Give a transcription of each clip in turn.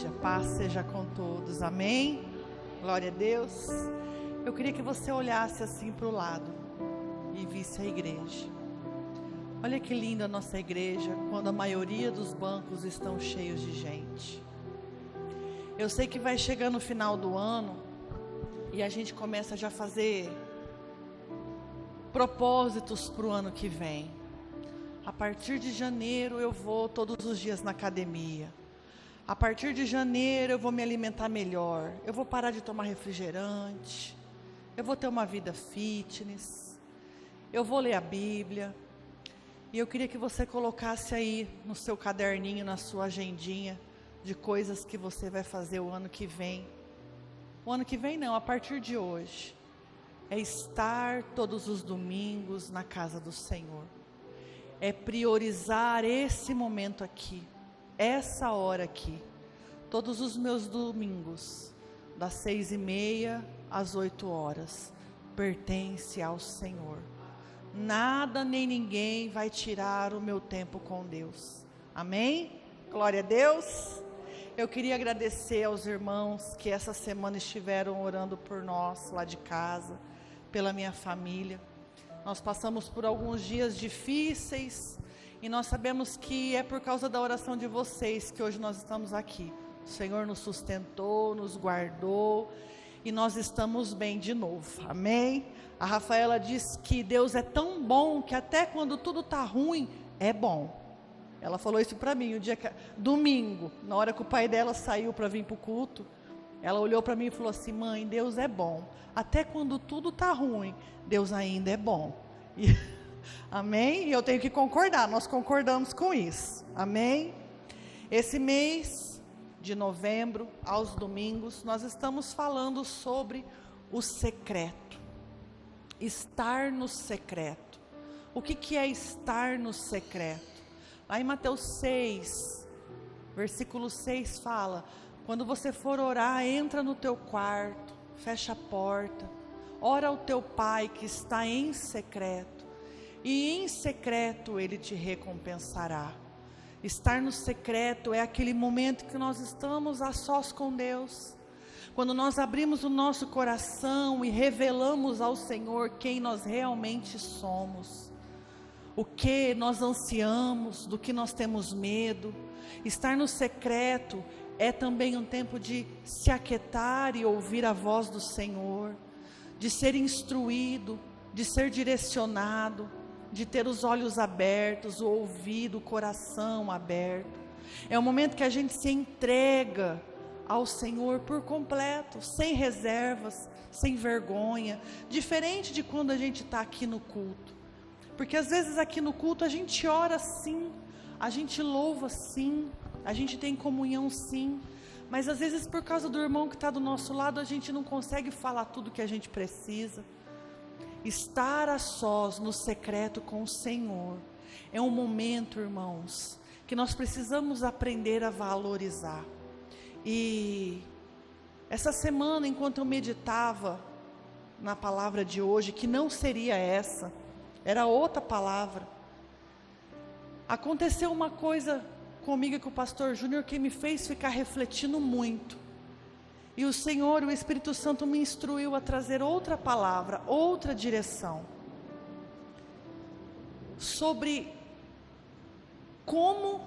igreja, paz seja com todos, amém? Glória a Deus. Eu queria que você olhasse assim para o lado e visse a igreja. Olha que linda a nossa igreja, quando a maioria dos bancos estão cheios de gente. Eu sei que vai chegando o final do ano e a gente começa já a fazer propósitos para o ano que vem. A partir de janeiro eu vou todos os dias na academia. A partir de janeiro eu vou me alimentar melhor. Eu vou parar de tomar refrigerante. Eu vou ter uma vida fitness. Eu vou ler a Bíblia. E eu queria que você colocasse aí no seu caderninho, na sua agendinha, de coisas que você vai fazer o ano que vem. O ano que vem não, a partir de hoje. É estar todos os domingos na casa do Senhor. É priorizar esse momento aqui, essa hora aqui, todos os meus domingos, das 6:30 às 8 horas, pertence ao Senhor. Nada nem ninguém vai tirar o meu tempo com Deus, amém? Glória a Deus. Eu queria agradecer aos irmãos que essa semana estiveram orando por nós, lá de casa, pela minha família. Nós passamos por alguns dias difíceis e nós sabemos que é por causa da oração de vocês que hoje nós estamos aqui. O Senhor nos sustentou, nos guardou e nós estamos bem de novo, amém? A Rafaela diz que Deus é tão bom que até quando tudo está ruim, é bom. Ela falou isso para mim, domingo, na hora que o pai dela saiu para vir para o culto. Ela olhou para mim e falou assim: mãe, Deus é bom. Até quando tudo está ruim, Deus ainda é bom. Amém? E eu tenho que concordar, nós concordamos com isso. Amém? Esse mês de novembro, aos domingos, nós estamos falando sobre o secreto. Estar no secreto. O que é estar no secreto? Lá em Mateus 6, versículo 6 fala: quando você for orar, entra no teu quarto, fecha a porta, ora ao teu pai que está em secreto, e em secreto ele te recompensará. Estar no secreto é aquele momento que nós estamos a sós com Deus, quando nós abrimos o nosso coração e revelamos ao Senhor quem nós realmente somos, o que nós ansiamos, do que nós temos medo. Estar no secreto é também um tempo de se aquietar e ouvir a voz do Senhor, de ser instruído, de ser direcionado, de ter os olhos abertos, o ouvido, o coração aberto. É o momento que a gente se entrega ao Senhor por completo, sem reservas, sem vergonha, diferente de quando a gente está aqui no culto. Porque às vezes aqui no culto a gente ora sim, a gente louva sim, a gente tem comunhão sim, mas às vezes por causa do irmão que está do nosso lado, a gente não consegue falar tudo que a gente precisa. Estar a sós no secreto com o Senhor é um momento, irmãos, que nós precisamos aprender a valorizar. E essa semana, enquanto eu meditava na palavra de hoje, que não seria essa, era outra palavra, aconteceu uma coisa comigo e com o pastor Júnior que me fez ficar refletindo muito. E o Senhor, o Espírito Santo me instruiu a trazer outra palavra, outra direção, sobre como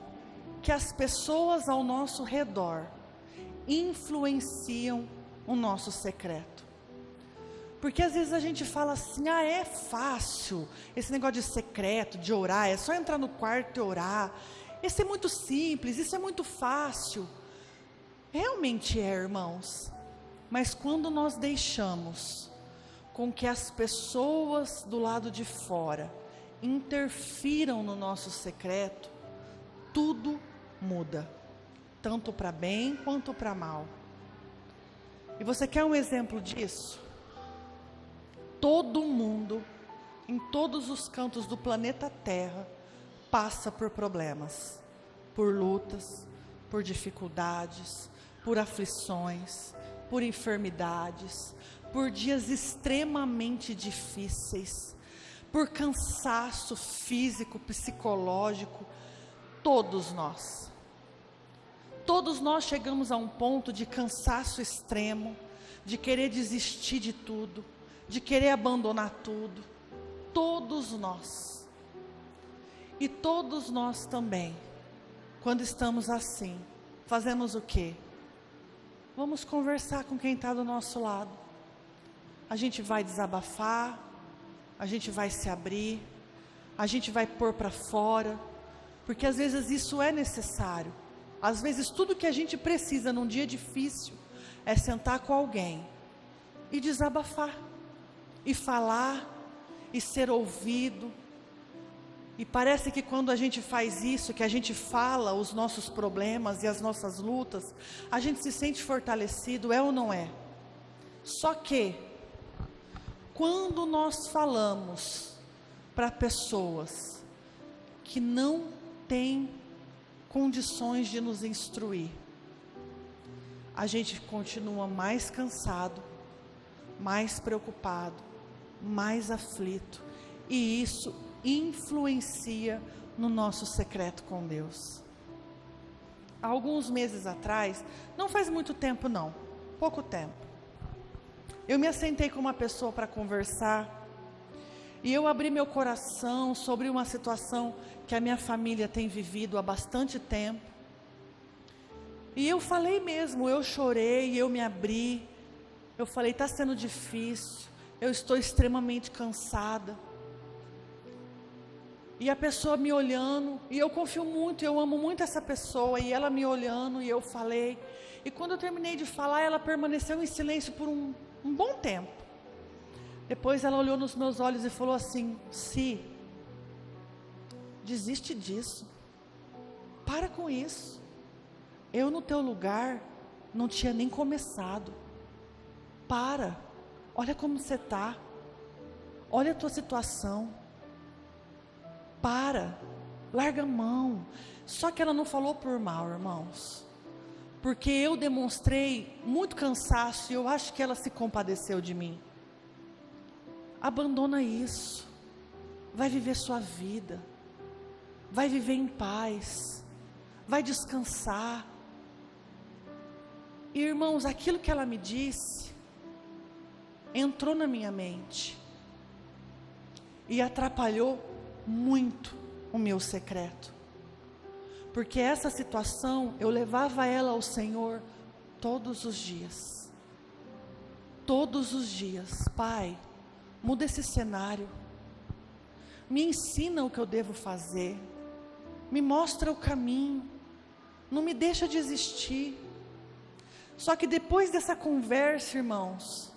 que as pessoas ao nosso redor influenciam o nosso secreto. Porque às vezes a gente fala assim: ah, é fácil esse negócio de secreto, de orar, é só entrar no quarto e orar, isso é muito simples, isso é muito fácil. Realmente é, irmãos, mas quando nós deixamos com que as pessoas do lado de fora interfiram no nosso secreto, tudo muda, tanto para bem quanto para mal. E você quer um exemplo disso? Todo mundo, em todos os cantos do planeta Terra, passa por problemas, por lutas, por dificuldades, por aflições, por enfermidades, por dias extremamente difíceis, por cansaço físico, psicológico. Todos nós. Todos nós chegamos a um ponto de cansaço extremo, de querer desistir de tudo, de querer abandonar tudo. Todos nós. E todos nós também, quando estamos assim, fazemos o quê? Vamos conversar com quem está do nosso lado. A gente vai desabafar, a gente vai se abrir, a gente vai pôr para fora, porque às vezes isso é necessário. Às vezes tudo que a gente precisa num dia difícil é sentar com alguém e desabafar, e falar, e ser ouvido. E parece que quando a gente faz isso, que a gente fala os nossos problemas e as nossas lutas, a gente se sente fortalecido, é ou não é? Só que, quando nós falamos para pessoas que não têm condições de nos instruir, a gente continua mais cansado, mais preocupado, mais aflito, e isso influencia no nosso secreto com Deus. Há alguns meses atrás, não faz muito tempo não, pouco tempo, eu me assentei com uma pessoa para conversar, e eu abri meu coração sobre uma situação que a minha família tem vivido há bastante tempo, e eu falei mesmo, eu chorei, eu me abri, eu falei, está sendo difícil, eu estou extremamente cansada. E a pessoa me olhando, e eu confio muito, eu amo muito essa pessoa, e ela me olhando, e eu falei. E quando eu terminei de falar, ela permaneceu em silêncio por um bom tempo. Depois ela olhou nos meus olhos e falou assim: Si, desiste disso, para com isso. Eu no teu lugar não tinha nem começado. Para, olha como você está, olha a tua situação. Para, larga a mão. Só que ela não falou por mal, irmãos, porque eu demonstrei muito cansaço e eu acho que ela se compadeceu de mim. Abandona isso, vai viver sua vida, vai viver em paz, vai descansar. E, irmãos, aquilo que ela me disse entrou na minha mente e atrapalhou muito o meu secreto, porque essa situação eu levava ela ao Senhor todos os dias. Pai, muda esse cenário, me ensina o que eu devo fazer, me mostra o caminho, não me deixa desistir. Só que depois dessa conversa, irmãos,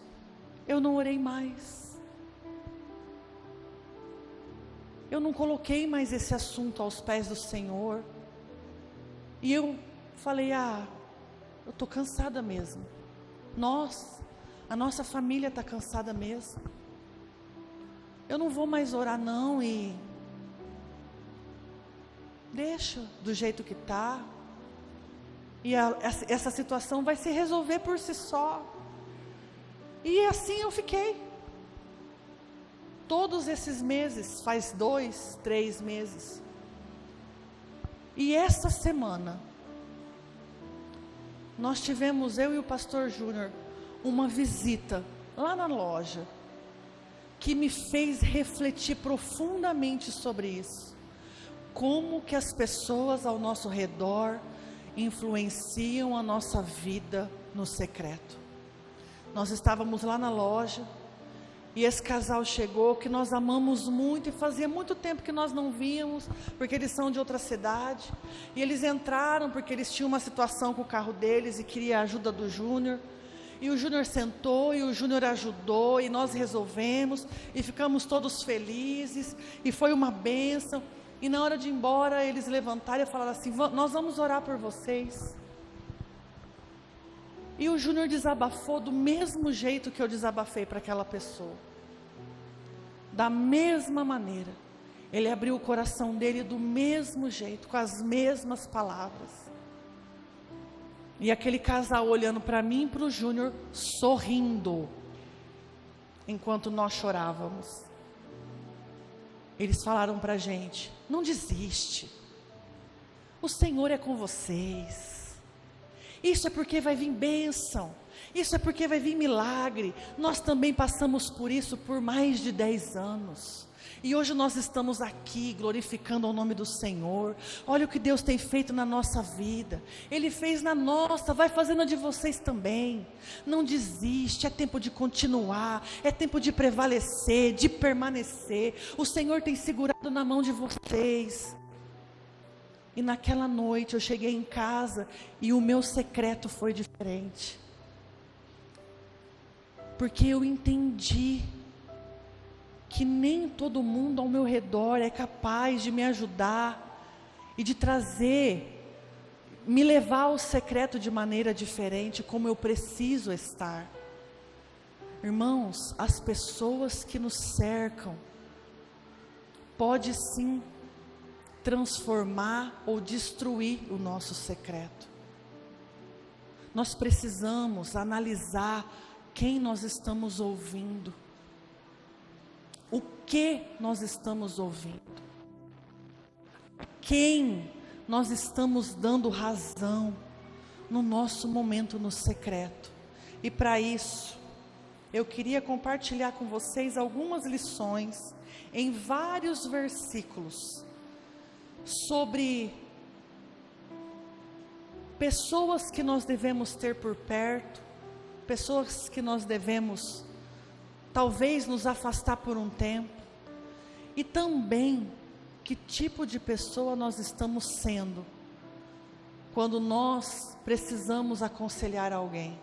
eu não orei mais. Eu não coloquei mais esse assunto aos pés do Senhor. E eu falei, eu estou cansada mesmo. A nossa família está cansada mesmo. Eu não vou mais orar não, e deixa do jeito que está. E essa situação vai se resolver por si só. E assim eu fiquei. Todos esses meses, faz 2, 3 meses. E essa semana, nós tivemos, eu e o pastor Júnior, uma visita lá na loja, que me fez refletir profundamente sobre isso. Como que as pessoas ao nosso redor influenciam a nossa vida no secreto. Nós estávamos lá na loja, e esse casal chegou, que nós amamos muito, e fazia muito tempo que nós não víamos, porque eles são de outra cidade, e eles entraram porque eles tinham uma situação com o carro deles, e queria a ajuda do Júnior, e o Júnior sentou, e o Júnior ajudou, e nós resolvemos, e ficamos todos felizes, e foi uma bênção. E na hora de ir embora, eles levantaram e falaram assim: nós vamos orar por vocês. E o Júnior desabafou do mesmo jeito que eu desabafei para aquela pessoa. Da mesma maneira. Ele abriu o coração dele do mesmo jeito, com as mesmas palavras. E aquele casal olhando para mim e para o Júnior, sorrindo, enquanto nós chorávamos. Eles falaram para a gente: não desiste, o Senhor é com vocês, Isso é porque vai vir bênção. Isso é porque vai vir milagre. Nós também passamos por isso por mais de 10 anos. E hoje nós estamos aqui glorificando o nome do Senhor. Olha o que Deus tem feito na nossa vida. Ele fez na nossa, vai fazendo na de vocês também. Não desiste, é tempo de continuar, é tempo de prevalecer, de permanecer. O Senhor tem segurado na mão de vocês. E naquela noite eu cheguei em casa e o meu secreto foi diferente. Porque eu entendi que nem todo mundo ao meu redor é capaz de me ajudar e de me levar ao secreto de maneira diferente, como eu preciso estar. Irmãos, as pessoas que nos cercam pode sim transformar ou destruir o nosso secreto. Nós precisamos analisar quem nós estamos ouvindo. O que nós estamos ouvindo? Quem nós estamos dando razão no nosso momento no secreto? E para isso, eu queria compartilhar com vocês algumas lições em vários versículos sobre pessoas que nós devemos ter por perto, pessoas que nós devemos talvez nos afastar por um tempo, e também que tipo de pessoa nós estamos sendo quando nós precisamos aconselhar alguém.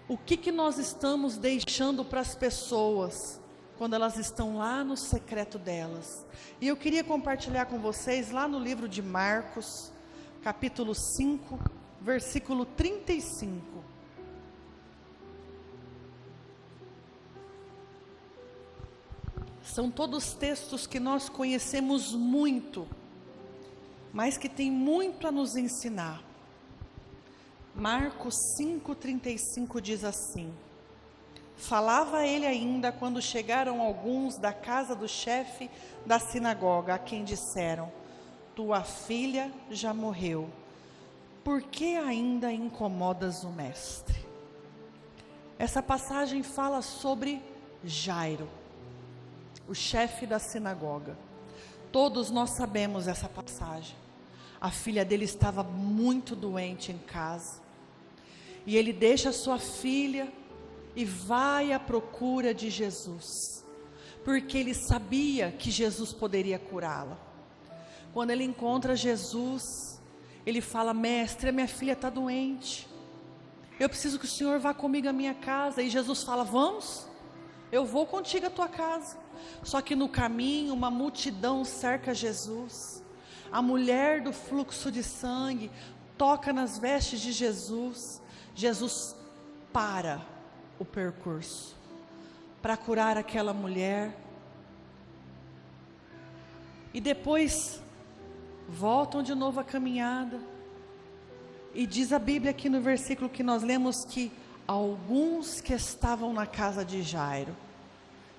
O que nós estamos deixando para as pessoas quando elas estão lá no secreto delas? E eu queria compartilhar com vocês lá no livro de Marcos, capítulo 5, versículo 35. São todos textos que nós conhecemos muito, mas que tem muito a nos ensinar. Marcos 5,35 diz assim: falava ele ainda quando chegaram alguns da casa do chefe da sinagoga, a quem disseram: tua filha já morreu, por que ainda incomodas o mestre? Essa passagem fala sobre Jairo, o chefe da sinagoga. Todos nós sabemos essa passagem. A filha dele estava muito doente em casa, e ele deixa a sua filha e vai à procura de Jesus, porque ele sabia que Jesus poderia curá-la. Quando ele encontra Jesus, ele fala: mestre, a minha filha está doente, eu preciso que o senhor vá comigo à minha casa. E Jesus fala: vamos, eu vou contigo à tua casa. Só que no caminho uma multidão cerca Jesus. A mulher do fluxo de sangue toca nas vestes de Jesus. Jesus para o percurso para curar aquela mulher. E depois voltam de novo a caminhada. E diz a Bíblia aqui no versículo que nós lemos que alguns que estavam na casa de Jairo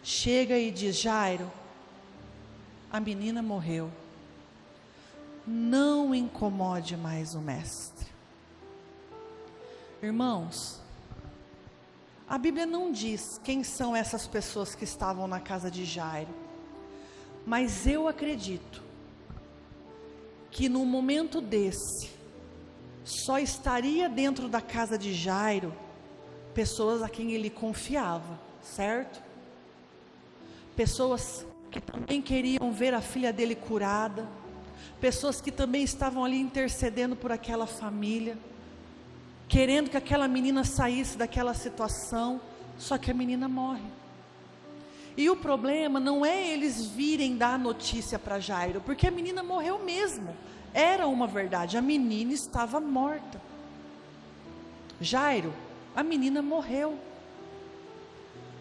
chega e diz: Jairo, a menina morreu, não incomode mais o mestre. Irmãos, a Bíblia não diz quem são essas pessoas que estavam na casa de Jairo, mas eu acredito que num momento desse só estaria dentro da casa de Jairo pessoas a quem ele confiava, certo? Pessoas que também queriam ver a filha dele curada, pessoas que também estavam ali intercedendo por aquela família, querendo que aquela menina saísse daquela situação. Só que a menina morre. E o problema não é eles virem dar notícia para Jairo, porque a menina morreu mesmo. Era uma verdade, a menina estava morta. Jairo, a menina morreu.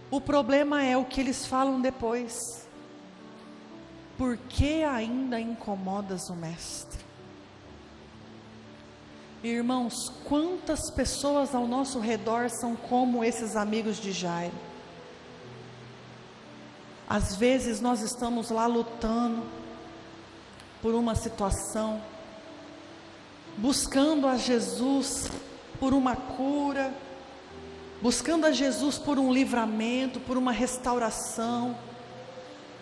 O problema é o que eles falam depois: por que ainda incomodas o mestre? Irmãos, quantas pessoas ao nosso redor são como esses amigos de Jairo? Às vezes nós estamos lá lutando por uma situação, buscando a Jesus por uma cura, buscando a Jesus por um livramento, por uma restauração,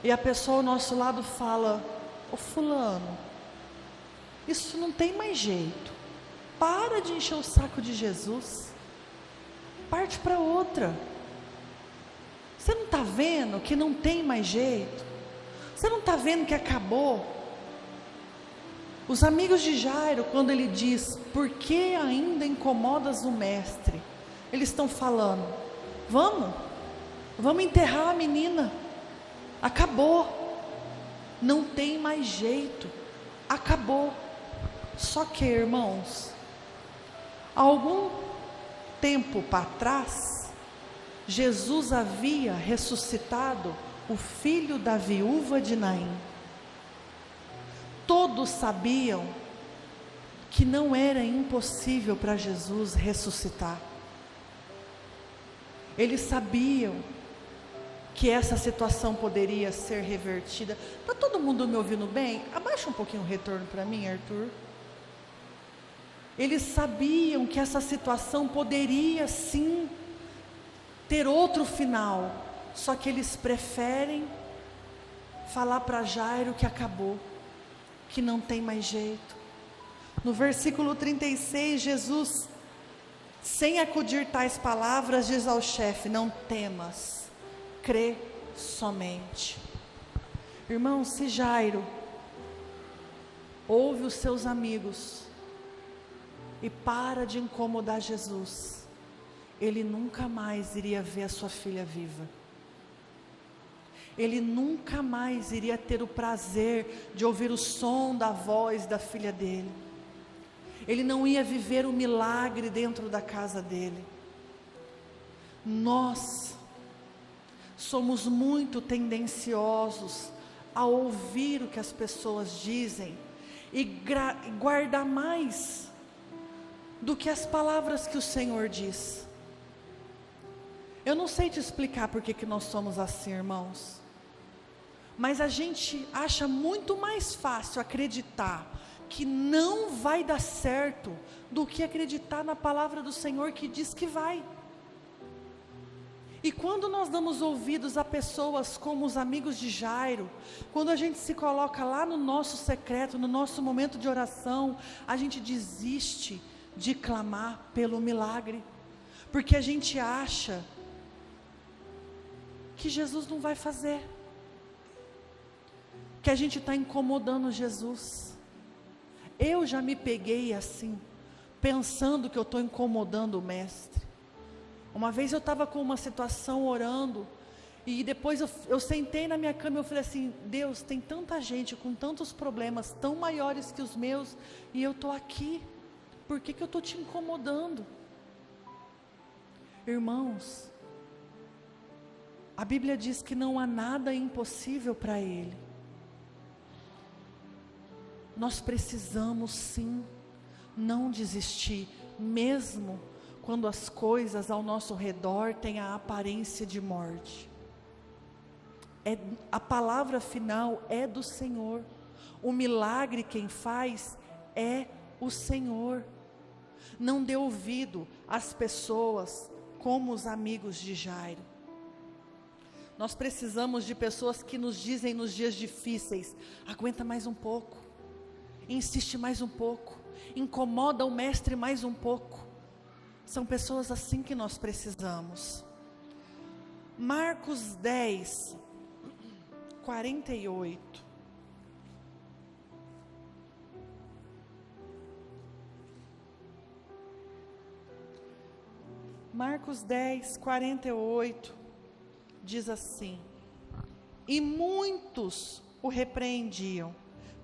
e a pessoa ao nosso lado fala: ô fulano, isso não tem mais jeito, para de encher o saco de Jesus, parte para outra. Você não está vendo que não tem mais jeito? Você não está vendo que acabou? Os amigos de Jairo, quando ele diz: por que ainda incomodas o mestre? Eles estão falando: vamos enterrar a menina, acabou, não tem mais jeito, acabou. Só que, irmãos, algum tempo para trás, Jesus havia ressuscitado o filho da viúva de Naim. Todos sabiam que não era impossível para Jesus ressuscitar. Eles sabiam que essa situação poderia ser revertida. Está todo mundo me ouvindo bem? Abaixa um pouquinho o retorno para mim, Arthur. Eles sabiam que essa situação poderia sim ter outro final, só que eles preferem falar para Jairo que acabou, que não tem mais jeito. No versículo 36, Jesus, sem acudir tais palavras, diz ao chefe: não temas, crê somente. Irmão, se Jairo ouve os seus amigos e para de incomodar Jesus, ele nunca mais iria ver a sua filha viva. Ele nunca mais iria ter o prazer de ouvir o som da voz da filha dele. Ele não ia viver o milagre dentro da casa dele. Nós somos muito tendenciosos a ouvir o que as pessoas dizem e guardar mais do que as palavras que o Senhor diz. Eu não sei te explicar por que nós somos assim, irmãos, mas a gente acha muito mais fácil acreditar que não vai dar certo do que acreditar na palavra do Senhor que diz que vai. E quando nós damos ouvidos a pessoas como os amigos de Jairo, quando a gente se coloca lá no nosso secreto, no nosso momento de oração, a gente desiste de clamar pelo milagre, porque a gente acha que Jesus não vai fazer, que a gente está incomodando Jesus. Eu já me peguei assim, pensando que eu estou incomodando o mestre. Uma vez eu estava com uma situação orando, e depois eu sentei na minha cama e eu falei assim: Deus, tem tanta gente com tantos problemas tão maiores que os meus, e eu estou aqui, por que eu estou te incomodando? Irmãos, a Bíblia diz que não há nada impossível para Ele. Nós precisamos sim não desistir, mesmo quando as coisas ao nosso redor têm a aparência de morte. A palavra final é do Senhor. O milagre quem faz é o Senhor. Não dê ouvido às pessoas como os amigos de Jairo. Nós precisamos de pessoas que nos dizem nos dias difíceis: aguenta mais um pouco, insiste mais um pouco, incomoda o mestre mais um pouco. São pessoas assim que nós precisamos. Marcos 10, 48. Marcos 10, 48, diz assim: e muitos o repreendiam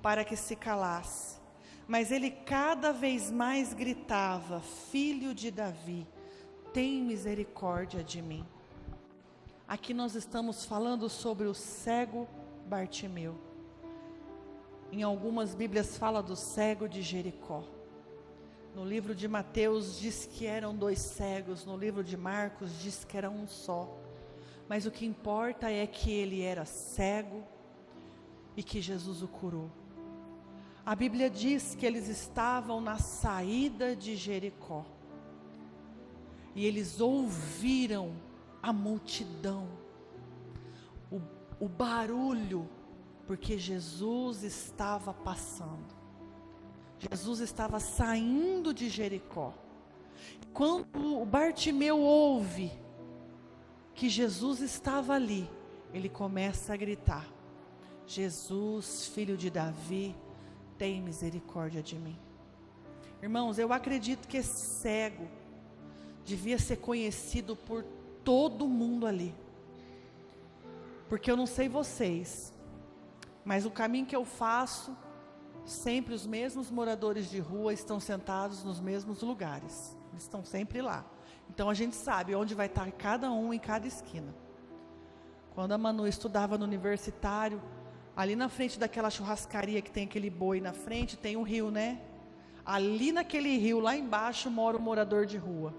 para que se calasse, mas ele cada vez mais gritava: filho de Davi, tem misericórdia de mim. Aqui nós estamos falando sobre o cego Bartimeu. Em algumas Bíblias fala do cego de Jericó. No livro de Mateus diz que eram 2 cegos, no livro de Marcos diz que era um só. Mas o que importa é que ele era cego e que Jesus o curou. A Bíblia diz que eles estavam na saída de Jericó. E eles ouviram a multidão, o barulho, porque Jesus estava passando. Jesus estava saindo de Jericó. Quando o Bartimeu ouve que Jesus estava ali, ele começa a gritar: Jesus, filho de Davi, tem misericórdia de mim. Irmãos, eu acredito que esse cego devia ser conhecido por todo mundo ali. Porque eu não sei vocês, mas o caminho que eu faço, sempre os mesmos moradores de rua estão sentados nos mesmos lugares. Eles estão sempre lá. Então a gente sabe onde vai estar cada um em cada esquina. Quando a Manu estudava no universitário, ali na frente daquela churrascaria que tem aquele boi na frente, tem um rio, né? Ali naquele rio, lá embaixo, mora um morador de rua.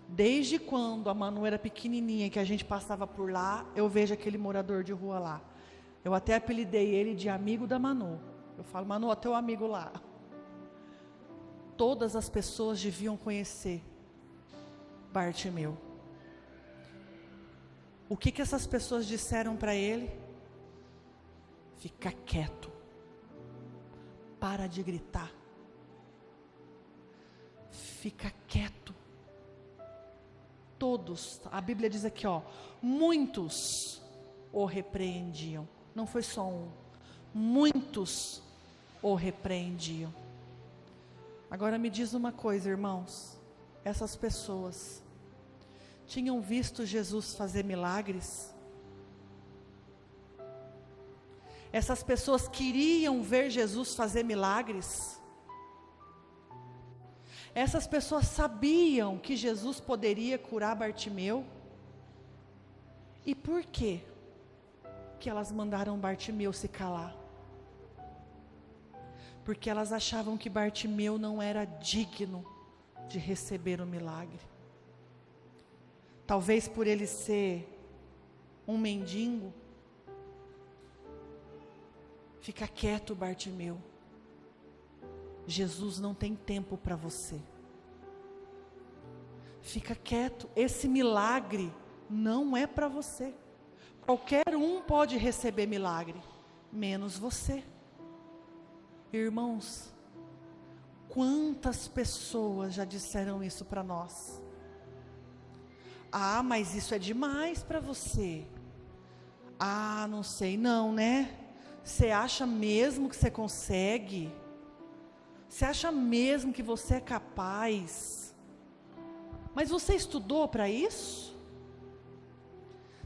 Desde quando a Manu era pequenininha, que a gente passava por lá, eu vejo aquele morador de rua lá. Eu até apelidei ele de amigo da Manu. Eu falo: Manu, ó, teu amigo lá. Todas as pessoas deviam conhecer Bartimeu. O que essas pessoas disseram para ele? Fica quieto. Para de gritar. Fica quieto. Todos, a Bíblia diz aqui, ó, muitos o repreendiam. Não foi só um. Muitos o repreendiam. Agora me diz uma coisa, irmãos. Essas pessoas tinham visto Jesus fazer milagres? Essas pessoas queriam ver Jesus fazer milagres? Essas pessoas sabiam que Jesus poderia curar Bartimeu? E por quê que elas mandaram Bartimeu se calar? Porque elas achavam que Bartimeu não era digno de receber o milagre. Talvez por ele ser um mendigo. Fica quieto, Bartimeu. Jesus não tem tempo para você. Fica quieto, esse milagre não é para você. Qualquer um pode receber milagre, menos você. Irmãos, quantas pessoas já disseram isso para nós? Ah, mas isso é demais para você. Ah, não sei, não, né? Você acha mesmo que você consegue? Você acha mesmo que você é capaz? Mas você estudou para isso?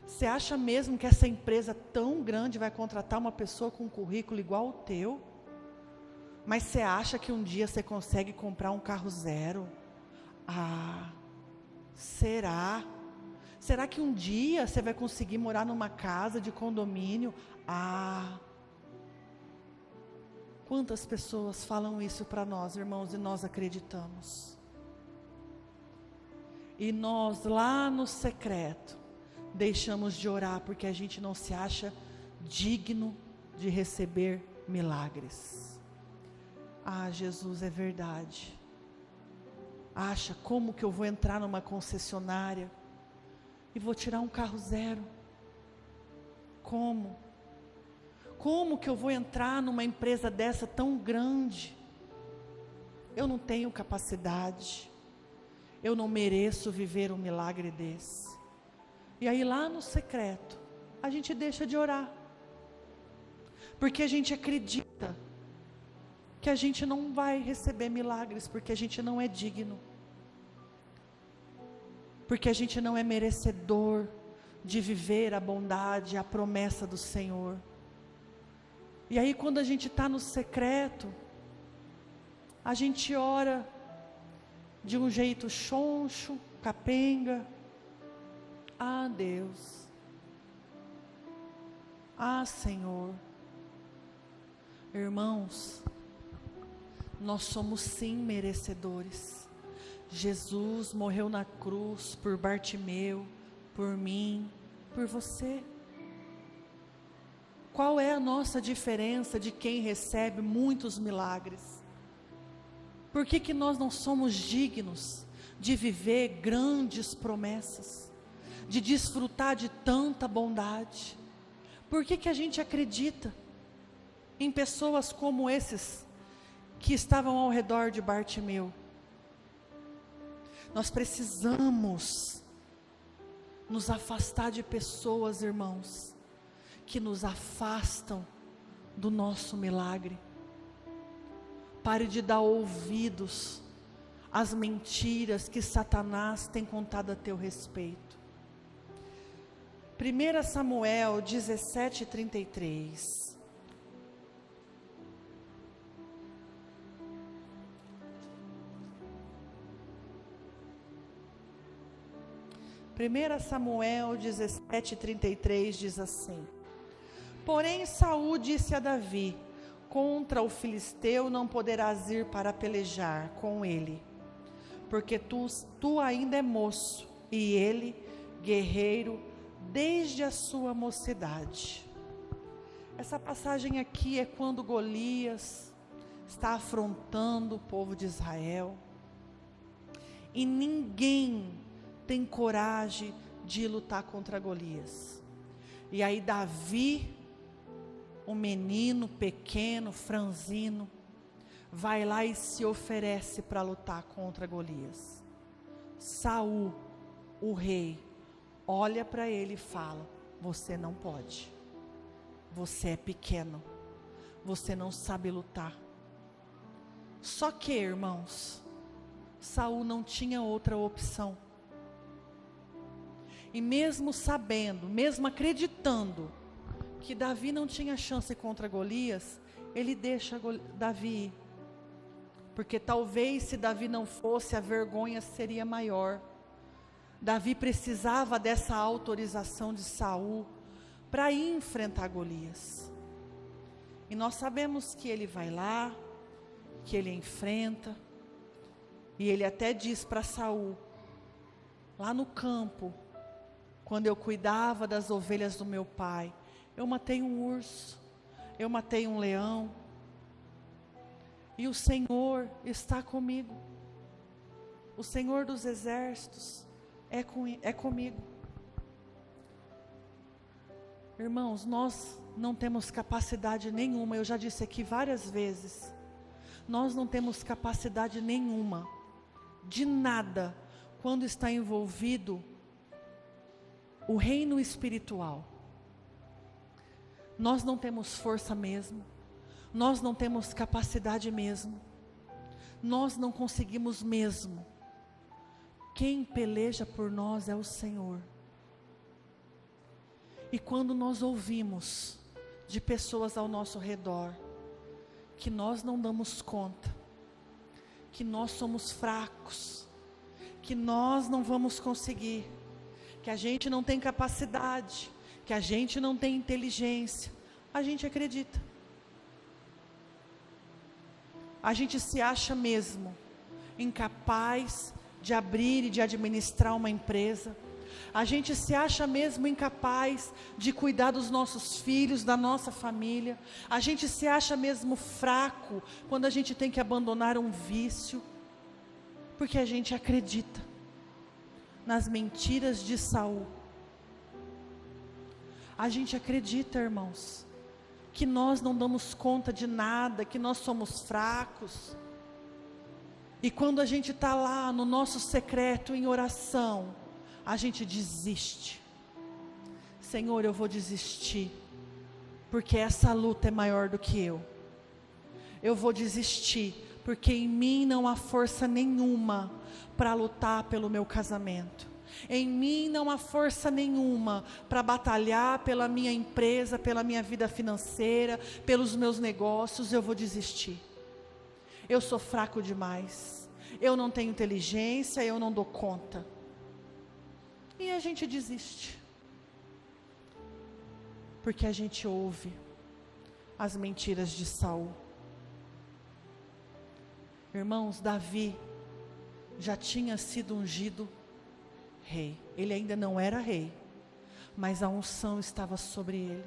Você acha mesmo que essa empresa tão grande vai contratar uma pessoa com um currículo igual ao teu? Mas você acha que um dia você consegue comprar um carro zero? Ah, será? Será que um dia você vai conseguir morar numa casa de condomínio? Ah, quantas pessoas falam isso para nós, irmãos, e nós acreditamos. E nós lá no secreto deixamos de orar porque a gente não se acha digno de receber milagres. Ah, Jesus, é verdade. Acha como que eu vou entrar numa concessionária e vou tirar um carro zero? Como? Como que eu vou entrar numa empresa dessa tão grande? Eu não tenho capacidade. Eu não mereço viver um milagre desse. E aí lá no secreto, a gente deixa de orar. Porque a gente acredita que a gente não vai receber milagres, porque a gente não é digno. Porque a gente não é merecedor de viver a bondade, a promessa do Senhor. E aí quando a gente está no secreto, a gente ora de um jeito choncho, capenga. Ah, Deus. Ah, Senhor. Irmãos, nós somos sim merecedores. Jesus morreu na cruz por Bartimeu, por mim, por você. Qual é a nossa diferença de quem recebe muitos milagres? Por que nós não somos dignos de viver grandes promessas, de desfrutar de tanta bondade? Por que a gente acredita em pessoas como esses que estavam ao redor de Bartimeu? Nós precisamos nos afastar de pessoas, irmãos, que nos afastam do nosso milagre. Pare de dar ouvidos às mentiras que Satanás tem contado a teu respeito. 1 Samuel 17:33. Primeira Samuel 17:33 diz assim: Porém Saul disse a Davi: contra o filisteu não poderás ir para pelejar com ele, porque tu ainda é moço, e ele guerreiro desde a sua mocidade. Essa passagem aqui é quando Golias está afrontando o povo de Israel, e ninguém tem coragem de lutar contra Golias. E aí Davi, um menino pequeno, franzino, vai lá e se oferece para lutar contra Golias. Saul, o rei, olha para ele e fala: você não pode, você é pequeno, você não sabe lutar. Só que, irmãos, Saul não tinha outra opção. E mesmo sabendo, mesmo acreditando que Davi não tinha chance contra Golias, ele deixa Davi ir. Porque talvez se Davi não fosse, a vergonha seria maior. Davi precisava dessa autorização de Saul para ir enfrentar Golias. E nós sabemos que ele vai lá, que ele enfrenta, e ele até diz para Saul, lá no campo, quando eu cuidava das ovelhas do meu pai, eu matei um urso, eu matei um leão, e o Senhor está comigo, o Senhor dos exércitos é comigo. Irmãos, nós não temos capacidade nenhuma, eu já disse aqui várias vezes, nós não temos capacidade nenhuma, de nada, quando está envolvido o reino espiritual. Nós não temos força mesmo, nós não temos capacidade mesmo, nós não conseguimos mesmo. Quem peleja por nós é o Senhor. E quando nós ouvimos de pessoas ao nosso redor, que nós não damos conta, que nós somos fracos, que nós não vamos conseguir, que a gente não tem capacidade, que a gente não tem inteligência, a gente acredita. A gente se acha mesmo incapaz de abrir e de administrar uma empresa. A gente se acha mesmo incapaz de cuidar dos nossos filhos, da nossa família. A gente se acha mesmo fraco quando a gente tem que abandonar um vício, porque a gente acredita nas mentiras de Saul. A gente acredita, irmãos, que nós não damos conta de nada, que nós somos fracos. E quando a gente está lá no nosso secreto em oração, a gente desiste. Senhor, eu vou desistir, porque essa luta é maior do que eu. Eu vou desistir, porque em mim não há força nenhuma para lutar pelo meu casamento. Em mim não há força nenhuma para batalhar pela minha empresa, pela minha vida financeira, pelos meus negócios. Eu vou desistir. Eu sou fraco demais. Eu não tenho inteligência, eu não dou conta. E a gente desiste. Porque a gente ouve as mentiras de Saul. Irmãos, Davi já tinha sido ungido rei. Ele ainda não era rei, mas a unção estava sobre ele.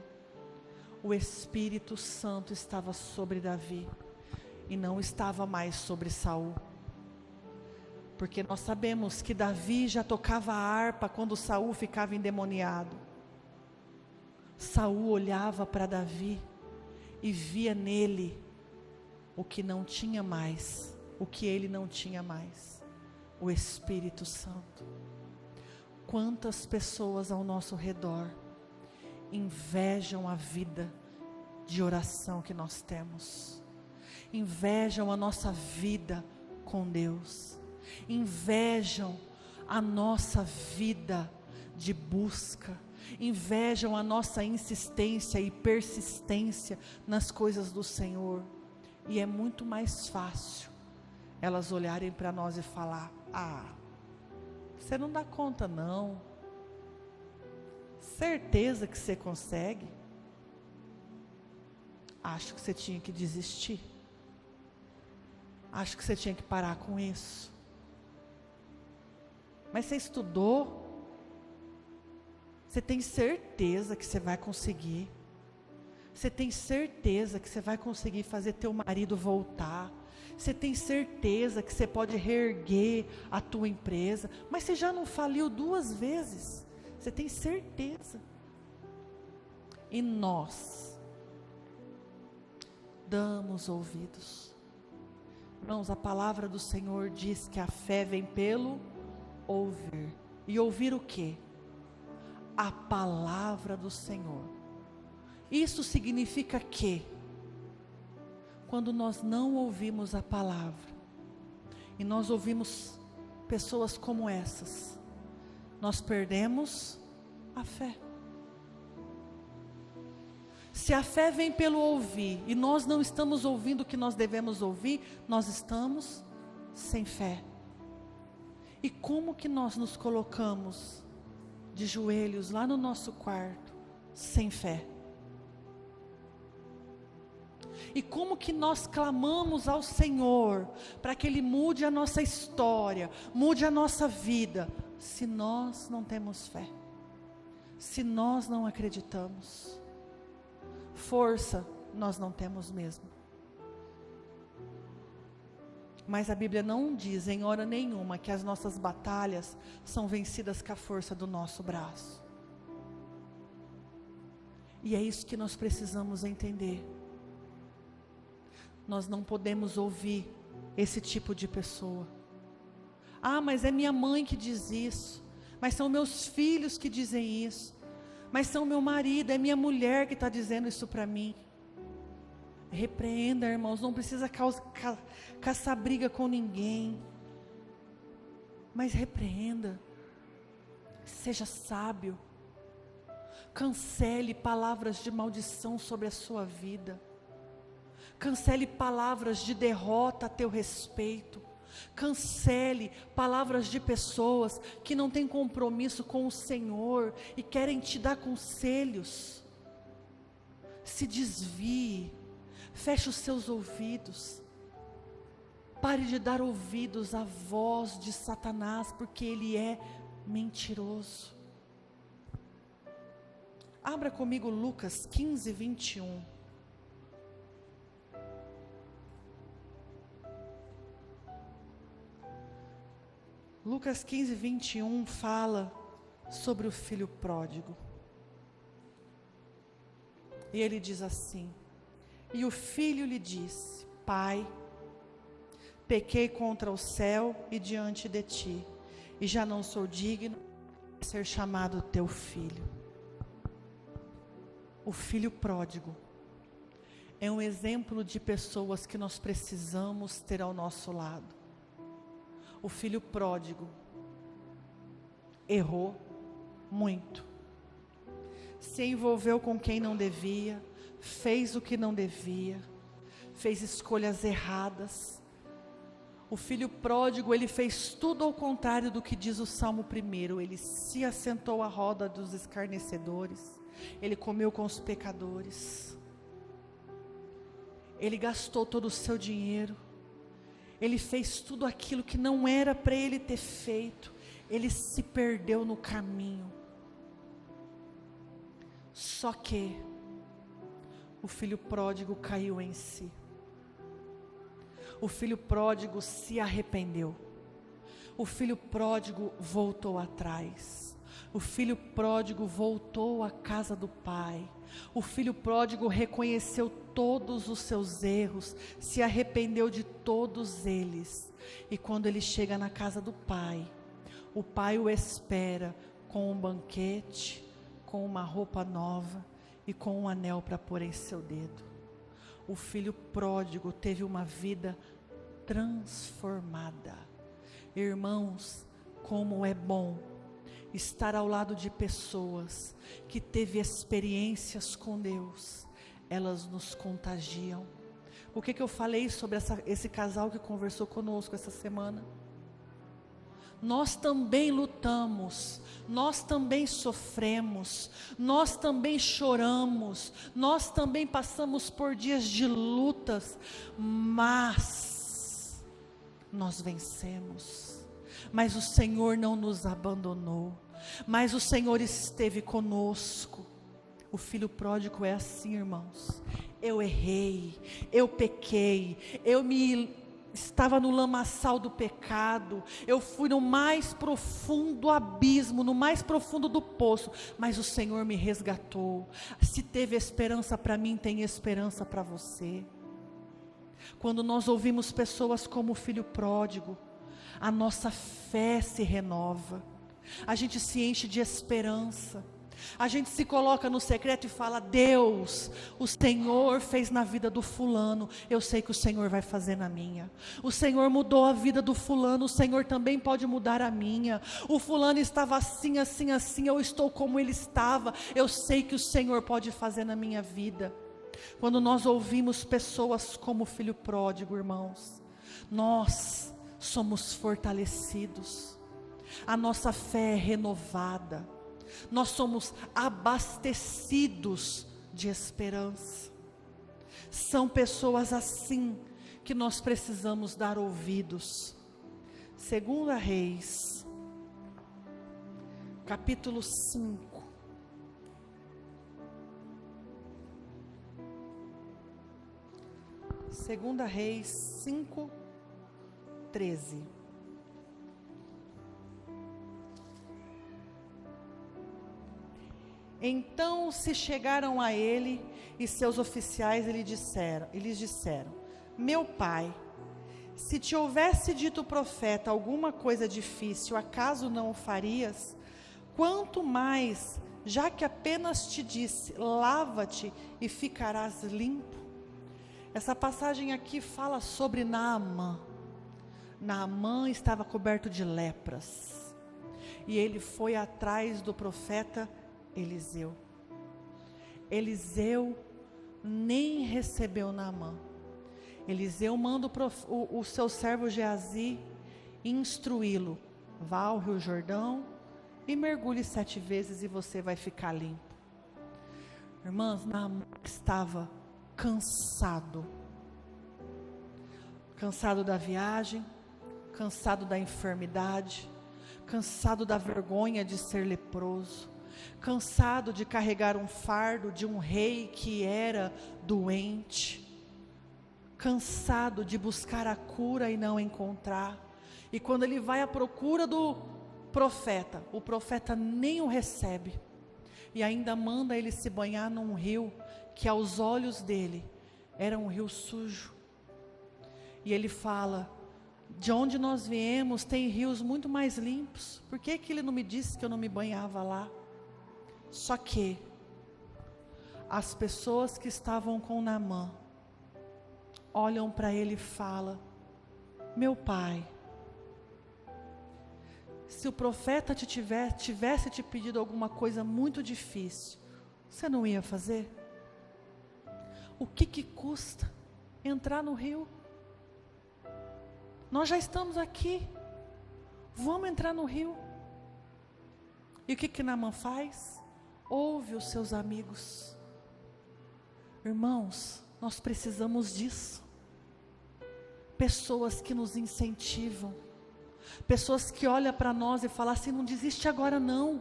o Espírito Santo estava sobre Davi e não estava mais sobre Saul. Porque nós sabemos que Davi já tocava a harpa quando Saul ficava endemoniado. Saul olhava para Davi e via nele o que não tinha mais, o que ele não tinha mais, o Espírito Santo. Quantas pessoas ao nosso redor invejam a vida de oração que nós temos, invejam a nossa vida com Deus, invejam a nossa vida de busca, invejam a nossa insistência e persistência nas coisas do Senhor, e é muito mais fácil elas olharem para nós e falar: você não dá conta não, certeza que você consegue, acho que você tinha que desistir, acho que você tinha que parar com isso. Mas você estudou? Você tem certeza que você vai conseguir? Você tem certeza que você vai conseguir fazer teu marido voltar? Você tem certeza que você pode reerguer a tua empresa? Mas você já não faliu 2 vezes? Você tem certeza? E nós damos ouvidos. Irmãos, a palavra do Senhor diz que a fé vem pelo ouvir. E ouvir o quê? A palavra do Senhor. Isso significa que, quando nós não ouvimos a palavra, e nós ouvimos pessoas como essas, nós perdemos a fé. Se a fé vem pelo ouvir, e nós não estamos ouvindo o que nós devemos ouvir, nós estamos sem fé. E como que nós nos colocamos de joelhos lá no nosso quarto, sem fé? E como que nós clamamos ao Senhor, para que Ele mude a nossa história, mude a nossa vida, se nós não temos fé, se nós não acreditamos? Força nós não temos mesmo. Mas a Bíblia não diz em hora nenhuma que as nossas batalhas são vencidas com a força do nosso braço. E é isso que nós precisamos entender. Nós não podemos ouvir esse tipo de pessoa. Mas é minha mãe que diz isso. Mas são meus filhos que dizem isso. Mas são meu marido, é minha mulher que está dizendo isso para mim. Repreenda, irmãos, não precisa caçar briga com ninguém. Mas repreenda. Seja sábio. Cancele palavras de maldição sobre a sua vida. Cancele palavras de derrota a teu respeito. Cancele palavras de pessoas que não têm compromisso com o Senhor e querem te dar conselhos. Se desvie, feche os seus ouvidos. Pare de dar ouvidos à voz de Satanás, porque ele é mentiroso. Abra comigo Lucas 15, 21. Lucas 15, 21 fala sobre o filho pródigo. E ele diz assim: e o filho lhe disse: Pai, pequei contra o céu e diante de ti, e já não sou digno de ser chamado teu filho. O filho pródigo é um exemplo de pessoas que nós precisamos ter ao nosso lado. O filho pródigo errou muito, se envolveu com quem não devia, fez o que não devia, fez escolhas erradas. O filho pródigo, ele fez tudo ao contrário do que diz o Salmo 1. Ele se assentou à roda dos escarnecedores, ele comeu com os pecadores, ele gastou todo o seu dinheiro, ele fez tudo aquilo que não era para ele ter feito. Ele se perdeu no caminho. Só que, o filho pródigo caiu em si. O filho pródigo se arrependeu. O filho pródigo voltou atrás. O filho pródigo voltou à casa do pai. O filho pródigo reconheceu todos os seus erros, se arrependeu de todos eles. E quando ele chega na casa do pai, o pai o espera com um banquete, com uma roupa nova e com um anel para pôr em seu dedo. O filho pródigo teve uma vida transformada. Irmãos, como é bom estar ao lado de pessoas que teve experiências com Deus. Elas nos contagiam. O que eu falei sobre esse casal que conversou conosco essa semana? Nós também lutamos, nós também sofremos, nós também choramos, nós também passamos por dias de lutas, mas nós vencemos. Mas o Senhor não nos abandonou, mas o Senhor esteve conosco. O filho pródigo é assim, irmãos. Eu errei, eu pequei, estava no lamaçal do pecado, eu fui no mais profundo abismo, no mais profundo do poço, mas o Senhor me resgatou. Se teve esperança para mim, tem esperança para você. Quando nós ouvimos pessoas como o filho pródigo, a nossa fé se renova, a gente se enche de esperança. A gente se coloca no secreto e fala: Deus, o Senhor fez na vida do fulano, eu sei que o Senhor vai fazer na minha. O Senhor mudou a vida do fulano, o Senhor também pode mudar a minha. O fulano estava assim, assim, assim, eu estou como ele estava, eu sei que o Senhor pode fazer na minha vida. Quando nós ouvimos pessoas como o filho pródigo, irmãos, nós somos fortalecidos, a nossa fé é renovada, nós somos abastecidos de esperança. São pessoas assim que nós precisamos dar ouvidos. 2 Reis, capítulo 5. Segunda Reis 5, 13. Então se chegaram a ele e seus oficiais e lhes disseram: meu pai, se te houvesse dito o profeta alguma coisa difícil, acaso não o farias? Quanto mais, já que apenas te disse: lava-te e ficarás limpo. Essa passagem aqui fala sobre Naamã. Naamã estava coberto de lepras, e ele foi atrás do profeta Eliseu. Eliseu nem recebeu Naamã. Eliseu manda o seu servo Geazi instruí-lo: vá ao Rio Jordão e mergulhe 7 vezes e você vai ficar limpo. Irmãs, Naamã estava cansado da viagem, cansado da enfermidade, cansado da vergonha de ser leproso, cansado de carregar um fardo de um rei que era doente, cansado de buscar a cura e não encontrar. E quando ele vai à procura do profeta, o profeta nem o recebe, e ainda manda ele se banhar num rio que aos olhos dele era um rio sujo. E ele fala: de onde nós viemos tem rios muito mais limpos, por que ele não me disse que eu não me banhava lá? Só que as pessoas que estavam com Naamã olham para ele e falam: meu pai, se o profeta tivesse te pedido alguma coisa muito difícil, você não ia fazer? O que custa entrar no rio? Nós já estamos aqui, vamos entrar no rio. E o que Naamã faz? Ouve os seus amigos. Irmãos, nós precisamos disso. Pessoas que nos incentivam, pessoas que olham para nós e falam assim: não desiste agora não,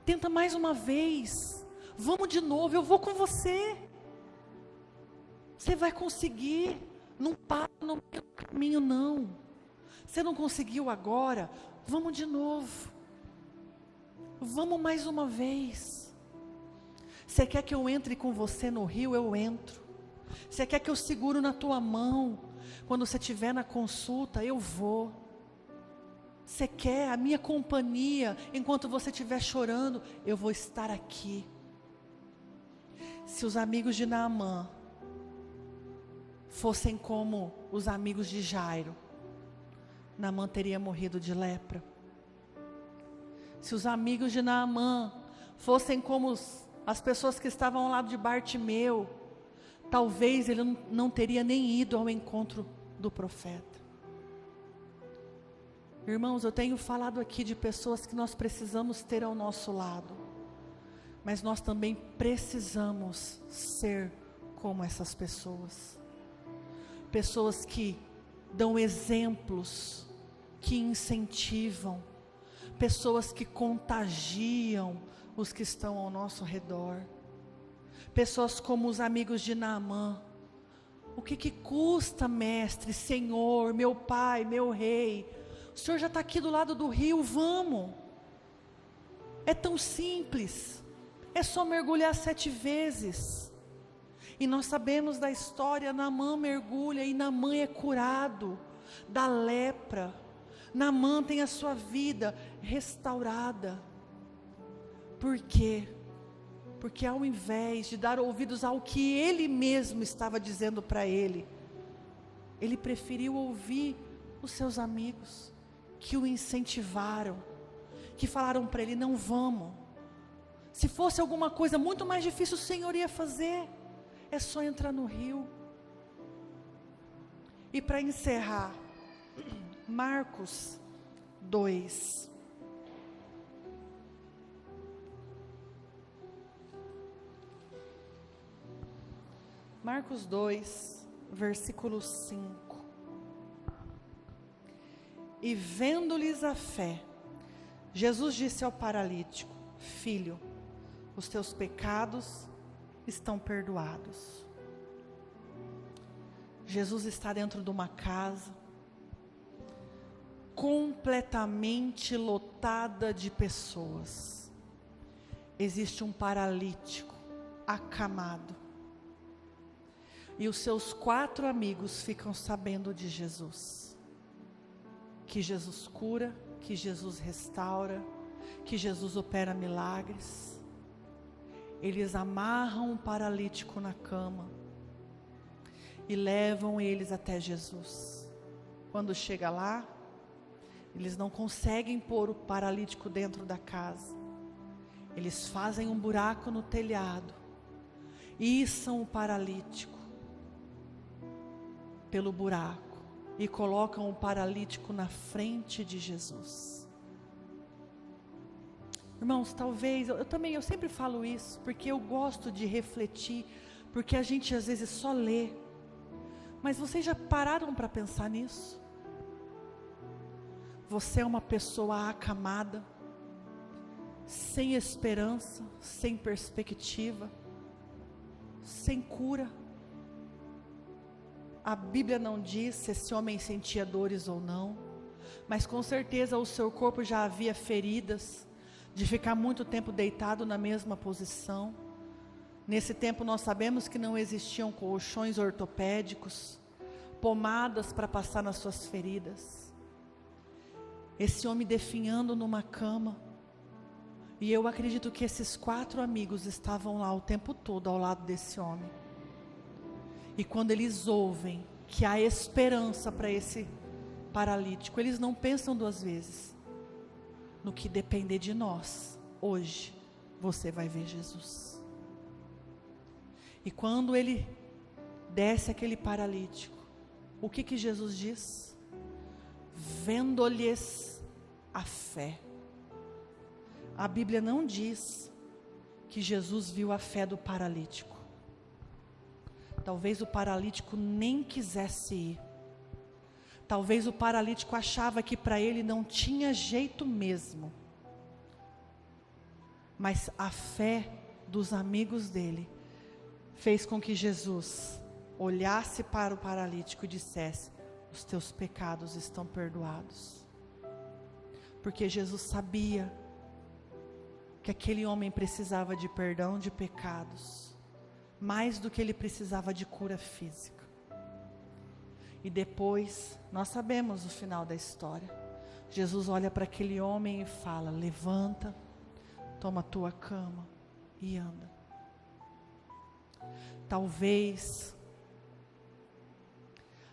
tenta mais uma vez, vamos de novo, eu vou com você. Você vai conseguir. Não para no meio do caminho, não. Você não conseguiu agora? Vamos de novo. Vamos mais uma vez. Você quer que eu entre com você no rio? Eu entro. Você quer que eu seguro na tua mão? Quando você estiver na consulta, eu vou. Você quer a minha companhia? Enquanto você estiver chorando, eu vou estar aqui. Se os amigos de Naamã fossem como os amigos de Jairo, Naamã teria morrido de lepra. Se os amigos de Naamã fossem como as pessoas que estavam ao lado de Bartimeu, talvez ele não teria nem ido ao encontro do profeta. Irmãos, eu tenho falado aqui de pessoas que nós precisamos ter ao nosso lado, mas nós também precisamos ser como essas pessoas. Pessoas que dão exemplos, que incentivam, pessoas que contagiam os que estão ao nosso redor. Pessoas como os amigos de Naamã. O que custa, mestre, Senhor, meu pai, meu rei? O Senhor já está aqui do lado do rio, vamos. É tão simples. É só mergulhar 7 vezes. E nós sabemos da história, Naamã mergulha e Naamã é curado da lepra. Naamã tem a sua vida restaurada. Por quê? Porque ao invés de dar ouvidos ao que ele mesmo estava dizendo para ele, ele preferiu ouvir os seus amigos, que o incentivaram, que falaram para ele, não vamos. Se fosse alguma coisa muito mais difícil, o Senhor ia fazer. É só entrar no rio. E para encerrar, Marcos 2. Marcos 2, versículo 5. E vendo-lhes a fé, Jesus disse ao paralítico, filho, os teus pecados estão perdoados. Jesus está dentro de uma casa, completamente lotada de pessoas. Existe um paralítico, acamado. E os seus 4 amigos ficam sabendo de Jesus. Que Jesus cura, que Jesus restaura, que Jesus opera milagres. Eles amarram o paralítico na cama e levam eles até Jesus. Quando chega lá, eles não conseguem pôr o paralítico dentro da casa. Eles fazem um buraco no telhado, içam o paralítico pelo buraco e colocam o paralítico na frente de Jesus. Irmãos, talvez, eu sempre falo isso, porque eu gosto de refletir, porque a gente às vezes só lê, mas vocês já pararam para pensar nisso? Você é uma pessoa acamada, sem esperança, sem perspectiva, sem cura. A Bíblia não diz se esse homem sentia dores ou não, mas com certeza o seu corpo já havia feridas, de ficar muito tempo deitado na mesma posição. Nesse tempo nós sabemos que não existiam colchões ortopédicos, pomadas para passar nas suas feridas. Esse homem definhando numa cama, e eu acredito que esses 4 amigos estavam lá o tempo todo ao lado desse homem. E quando eles ouvem que há esperança para esse paralítico, eles não pensam 2 vezes. No que depender de nós, hoje, você vai ver Jesus. E quando ele desce aquele paralítico, o que Jesus diz? Vendo-lhes a fé. A Bíblia não diz que Jesus viu a fé do paralítico. Talvez o paralítico nem quisesse ir. Talvez o paralítico achava que para ele não tinha jeito mesmo. Mas a fé dos amigos dele fez com que Jesus olhasse para o paralítico e dissesse: os teus pecados estão perdoados. Porque Jesus sabia que aquele homem precisava de perdão de pecados, mais do que ele precisava de cura física. E depois, nós sabemos o final da história. Jesus olha para aquele homem e fala: levanta, toma a tua cama e anda. Talvez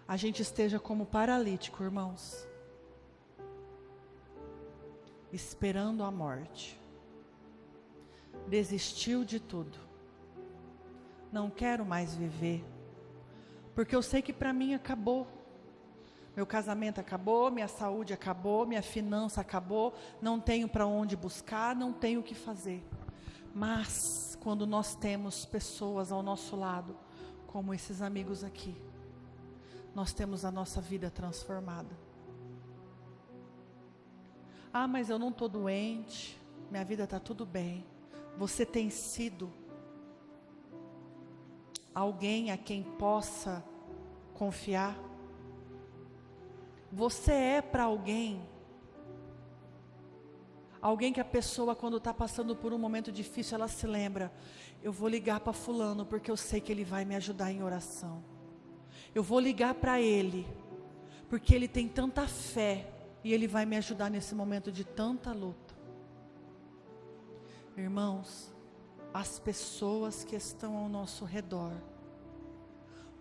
a gente esteja como paralítico, irmãos, esperando a morte. Desistiu de tudo. Não quero mais viver, porque eu sei que para mim acabou. Meu casamento acabou, minha saúde acabou, minha finança acabou, não tenho para onde buscar, não tenho o que fazer. Mas quando nós temos pessoas ao nosso lado, como esses amigos aqui, nós temos a nossa vida transformada. Ah, mas eu não estou doente, minha vida está tudo bem. Você tem sido alguém a quem possa confiar? Você é para alguém que a pessoa, quando está passando por um momento difícil, ela se lembra: eu vou ligar para fulano porque eu sei que ele vai me ajudar em oração. Eu vou ligar para ele porque ele tem tanta fé e ele vai me ajudar nesse momento de tanta luta. Irmãos, as pessoas que estão ao nosso redor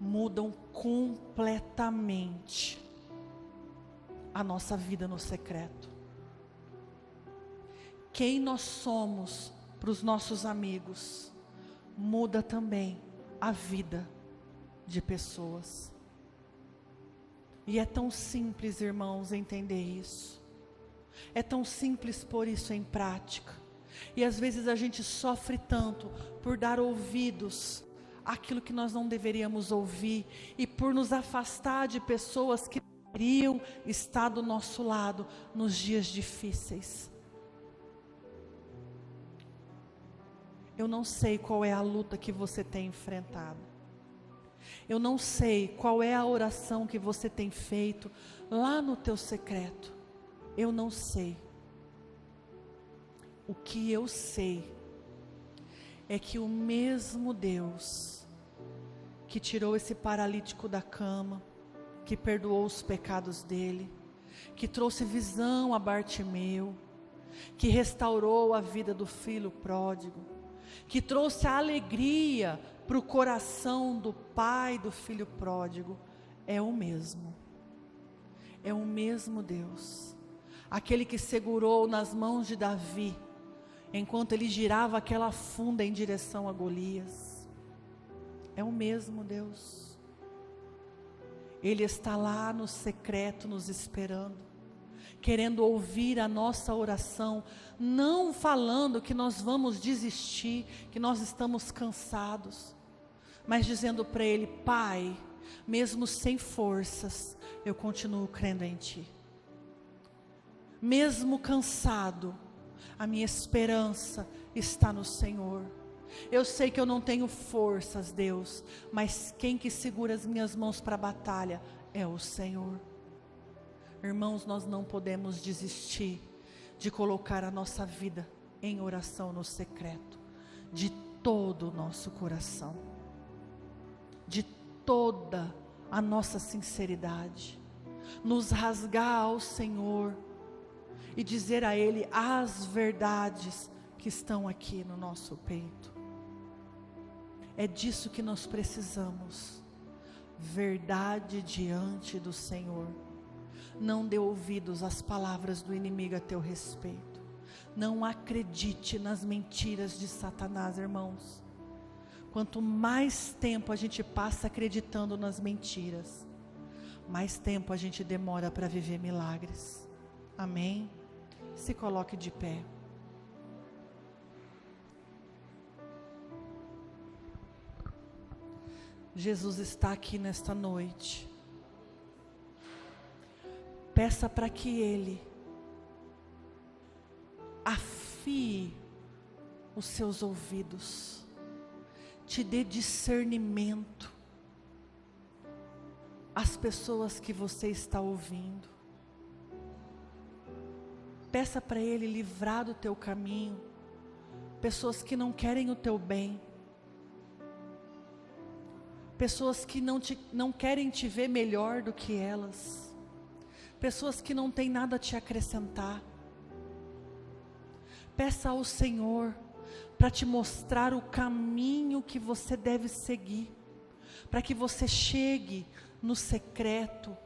mudam completamente a nossa vida no secreto. Quem nós somos para os nossos amigos muda também a vida de pessoas. E é tão simples, irmãos, entender isso. É tão simples pôr isso em prática. E às vezes a gente sofre tanto por dar ouvidos àquilo que nós não deveríamos ouvir, e por nos afastar de pessoas que deveriam estar do nosso lado nos dias difíceis. Eu não sei qual é a luta que você tem enfrentado. Eu não sei qual é a oração que você tem feito lá no teu secreto. Eu não sei. O que eu sei é que o mesmo Deus que tirou esse paralítico da cama, que perdoou os pecados dele, que trouxe visão a Bartimeu, que restaurou a vida do filho pródigo, que trouxe a alegria para o coração do pai do filho pródigo, é o mesmo. É o mesmo Deus. Aquele que segurou nas mãos de Davi, enquanto ele girava aquela funda em direção a Golias. É o mesmo Deus. Ele está lá no secreto nos esperando, querendo ouvir a nossa oração, não falando que nós vamos desistir, que nós estamos cansados, mas dizendo para Ele: Pai, mesmo sem forças, eu continuo crendo em Ti. Mesmo cansado, a minha esperança está no Senhor. Eu sei que eu não tenho forças, Deus, mas quem que segura as minhas mãos para a batalha é o Senhor. Irmãos, nós não podemos desistir de colocar a nossa vida em oração no secreto, de todo o nosso coração, de toda a nossa sinceridade, nos rasgar ao Senhor e dizer a Ele as verdades que estão aqui no nosso peito. É disso que nós precisamos, verdade diante do Senhor. Não dê ouvidos às palavras do inimigo a teu respeito. Não acredite nas mentiras de Satanás, irmãos. Quanto mais tempo a gente passa acreditando nas mentiras, mais tempo a gente demora para viver milagres. Amém? Se coloque de pé. Jesus está aqui nesta noite. Peça para que Ele afie os seus ouvidos, te dê discernimento, as pessoas que você está ouvindo. Peça para Ele livrar do teu caminho pessoas que não querem o teu bem, pessoas que não querem te ver melhor do que elas, pessoas que não têm nada a te acrescentar. Peça ao Senhor para te mostrar o caminho que você deve seguir, para que você chegue no secreto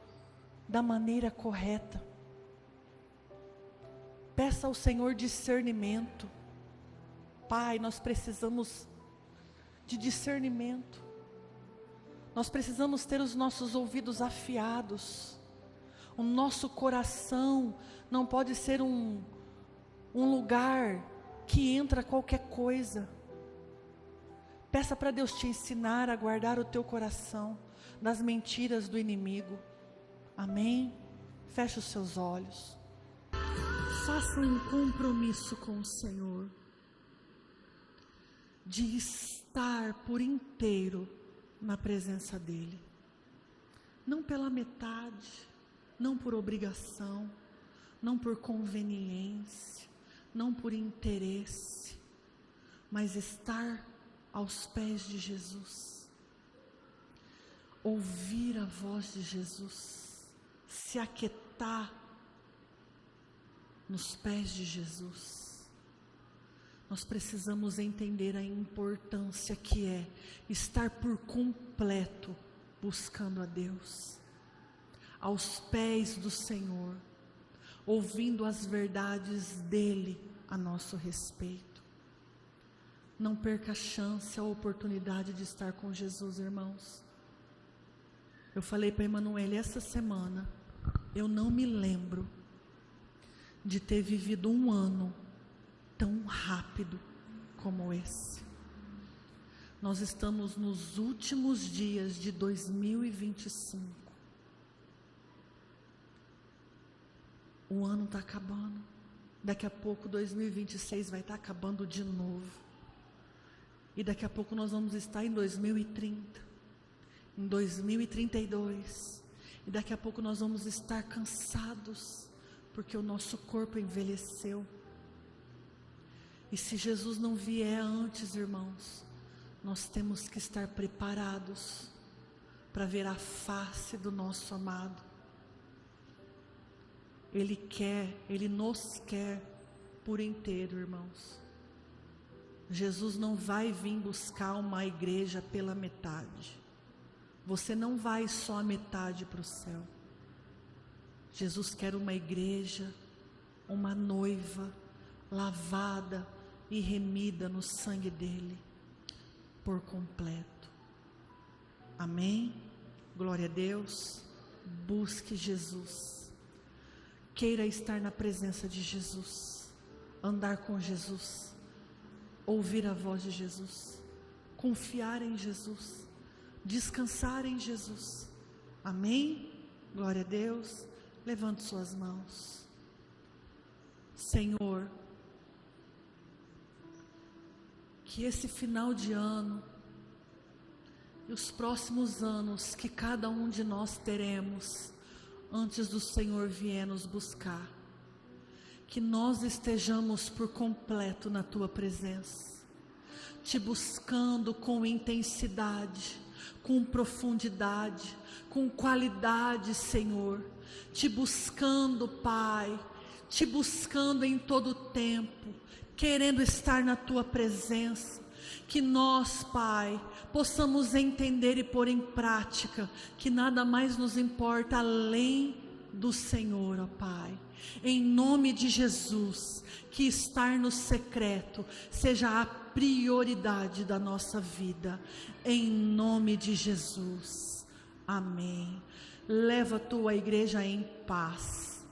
da maneira correta. Peça ao Senhor discernimento. Pai, nós precisamos de discernimento. Nós precisamos ter os nossos ouvidos afiados. O nosso coração não pode ser um lugar que entra qualquer coisa. Peça para Deus te ensinar a guardar o teu coração das mentiras do inimigo. Amém? Feche os seus olhos. Faça um compromisso com o Senhor de estar por inteiro na presença dEle. Não pela metade, não por obrigação, não por conveniência, não por interesse, mas estar aos pés de Jesus. Ouvir a voz de Jesus, se aquietar nos pés de Jesus. Nós precisamos entender a importância que é estar por completo buscando a Deus, aos pés do Senhor, ouvindo as verdades dEle a nosso respeito. Não perca a chance, a oportunidade de estar com Jesus, irmãos. Eu falei para a Emanuele essa semana, eu não me lembro de ter vivido um ano tão rápido como esse. Nós estamos nos últimos dias de 2025. O ano está acabando. Daqui a pouco 2026 vai estar acabando de novo. E daqui a pouco nós vamos estar em 2030, em 2032. E daqui a pouco nós vamos estar cansados, porque o nosso corpo envelheceu. E se Jesus não vier antes, irmãos, nós temos que estar preparados para ver a face do nosso amado. Ele nos quer por inteiro, irmãos. Jesus não vai vir buscar uma igreja pela metade. Você não vai só a metade para o céu. Jesus quer uma igreja, uma noiva, lavada e remida no sangue dele, por completo. Amém? Glória a Deus. Busque Jesus. Queira estar na presença de Jesus, andar com Jesus, ouvir a voz de Jesus, confiar em Jesus, descansar em Jesus. Amém? Glória a Deus. Levante suas mãos. Senhor, que esse final de ano e os próximos anos que cada um de nós teremos antes do Senhor vier nos buscar, que nós estejamos por completo na Tua presença, Te buscando com intensidade, com profundidade, com qualidade, Senhor, Te buscando, Pai, Te buscando em todo o tempo, querendo estar na Tua presença. Que nós, Pai, possamos entender e pôr em prática que nada mais nos importa além do Senhor, ó Pai. Em nome de Jesus, que estar no secreto seja a prioridade da nossa vida. Em nome de Jesus. Amém. Leva a tua igreja em paz.